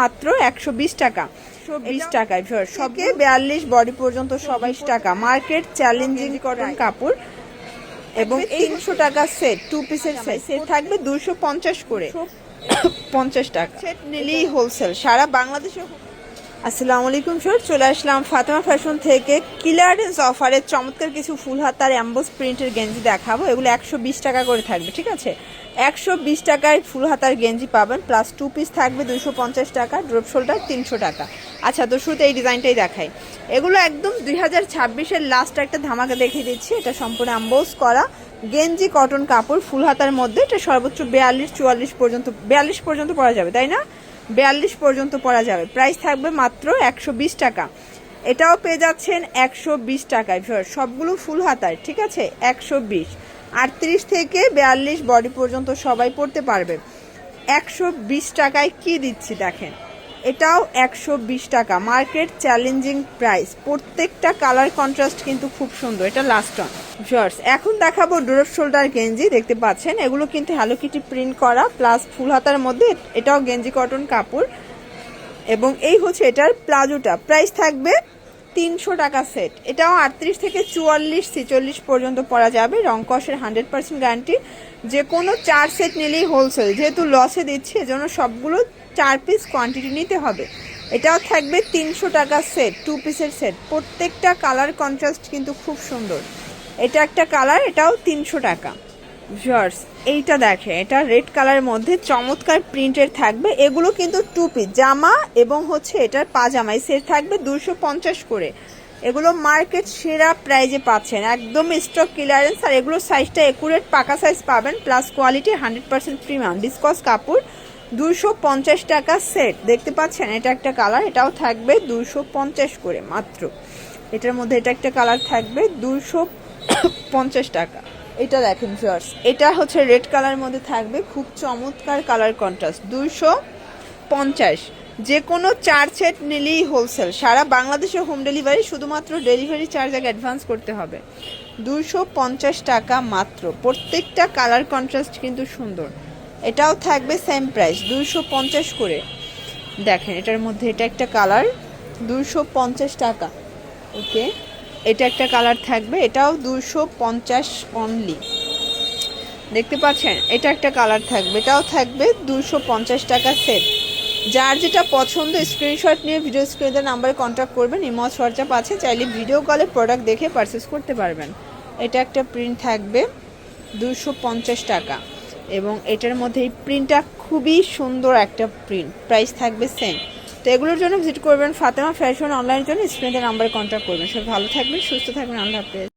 মাত্র 120 টাকা। 120 টাকায় সবকে 42 বডি পর্যন্ত সবাই টাকা। মার্কেট চ্যালেঞ্জিং কটন কাপড় এবং 300 টাকা সেট, 2 পিসের সেট থাকবে 250 করে, 50 টাকা সেট নিলেই হোলসেল সারা বাংলাদেশে। আসসালামু আলাইকুম স্যার, চলে আসলাম ফাতেমা ফ্যাশন থেকে ক্লিয়ারেন্স অফারে চমৎকার কিছু ফুল হাতার অ্যাম্বোস প্রিন্টের গেঞ্জি দেখাবো। এগুলো 120 টাকা করে থাকবে, ঠিক আছে? 120 টাকায় ফুল হাতার গেঞ্জি পাবেন, প্লাস 2 পিস থাকবে 250 টাকা, ড্রপ শোল্ডার 300 টাকা। আচ্ছা, তো শুরুতে এই ডিজাইনটাই দেখাই। এগুলো একদম 2026-এর লাস্ট একটা ধামাকা দেখিয়ে দিচ্ছি। এটা সম্পূর্ণ অ্যাম্বোস করা গেঞ্জি কটন কাপড় ফুল হাতার মধ্যে। এটা সর্বোচ্চ 42-44 পর্যন্ত, 42 পর্যন্ত পরা যাবে, তাই না? 42 পর্যন্ত পরা যাবে। প্রাইস থাকবে মাত্র 120 টাকা। এটাও পেয়ে যাচ্ছেন 120 টাকায়। সবগুলো ফুল হাতায়, ঠিক আছে? 120, 38 থেকে 42 বডি পর্যন্ত সবাই পড়তে পারবে। 120 টাকায় কি দিচ্ছি দেখেন, এটাও 120 টাকা। Market challenging price. প্রত্যেকটা কালার কন্ট্রাস্ট কিন্তু খুব সুন্দর। এটা লাস্ট অন শর্টস। এখন দেখাবো ড্রপ শোল্ডার গেঞ্জি। দেখতে পাচ্ছেন এগুলো কিন্তু হ্যালো কিটি প্রিন্ট করা, প্লাস ফুল হাতার মধ্যে। এটাও গেঞ্জি কটন কাপড় এবং এই হচ্ছে এটার প্লাজোটা। প্রাইস থাকবে 300 টাকা সেট। এটাও 38 থেকে 44-46 পর্যন্ত পরা যাবে। রং কষের 100% গ্যারান্টি। যে কোনো 4 সেট নিলেই হোলসেল, যেহেতু লসে দিচ্ছি এজন্য সবগুলো 4 পিস কোয়ান্টিটি নিতে হবে। এটাও থাকবে 300 টাকা সেট, 2 পিসের সেট। প্রত্যেকটা কালার কন্ট্রাস্ট কিন্তু খুব সুন্দর। এটা একটা কালার, এটাও 300 টাকা। জর্স, এইটা দেখে, এটা রেড কালারের মধ্যে চমৎকার প্রিন্টের থাকবে। এগুলো কিন্তু 2 পিস জামা এবং হচ্ছে এটার পাজামাই সেট থাকবে 250 করে। এগুলো মার্কেট সেরা প্রাইজে পাচ্ছেন, একদম স্টক ক্লিয়ারেন্স। আর এগুলোর সাইজটা একুরেট পাকা সাইজ পাবেন, প্লাস কোয়ালিটি 100% প্রিমিয়াম ডিসকস কাপড়। 250 টাকা সেট। দেখতে পাচ্ছেন এটা একটা কালার, এটাও থাকবে 250 করে মাত্র। এটার মধ্যে এটা একটা কালার থাকবে 250 টাকা। এটা দেখেন ভিউয়ার্স, এটা হচ্ছে রেড কালারের মধ্যে থাকবে, খুব চমৎকার কালার কন্ট্রাস্ট। 250। যে কোনো 4 সেট নিলেই হোলসেল সারা বাংলাদেশে হোম ডেলিভারি। শুধুমাত্র ডেলিভারি চার্জ আগে অ্যাডভান্স করতে হবে। 250 টাকা মাত্র। প্রত্যেকটা কালার কন্ট্রাস্ট কিন্তু সুন্দর। এটাও থাকবে সেম প্রাইস, 250 করে। দেখেন এটার মধ্যে এটা একটা কালার, 250 টাকা। ওকে, এটা একটা কালার থাকবে, এটাও 250 অনলি। দেখতে পাচ্ছেন এটা একটা কালার থাকবে, এটাও থাকবে 250 টাকা সেট। যার যেটা পছন্দ স্ক্রিনশট নিয়ে ভিডিও স্ক্রিনের নাম্বারে কন্ট্যাক্ট করবেন। ইমো হোয়াটসঅ্যাপ আছে, চাইলে ভিডিও কলে প্রোডাক্ট দেখে পারচেস করতে পারবেন। এটা একটা প্রিন্ট থাকবে 250 টাকা এবং এটার মধ্যে এই প্রিন্টটা খুবই সুন্দর একটা প্রিন্ট। প্রাইস থাকবে সেম। তো এগুলোর জন্য ভিজিট করবেন ফাতেমা ফ্যাশন অনলাইনের জন্য স্ক্রিনের নাম্বারে কন্ট্যাক্ট করবেন। সব ভালো থাকবেন, সুস্থ থাকবেন, আল্লাহ হাফেজ।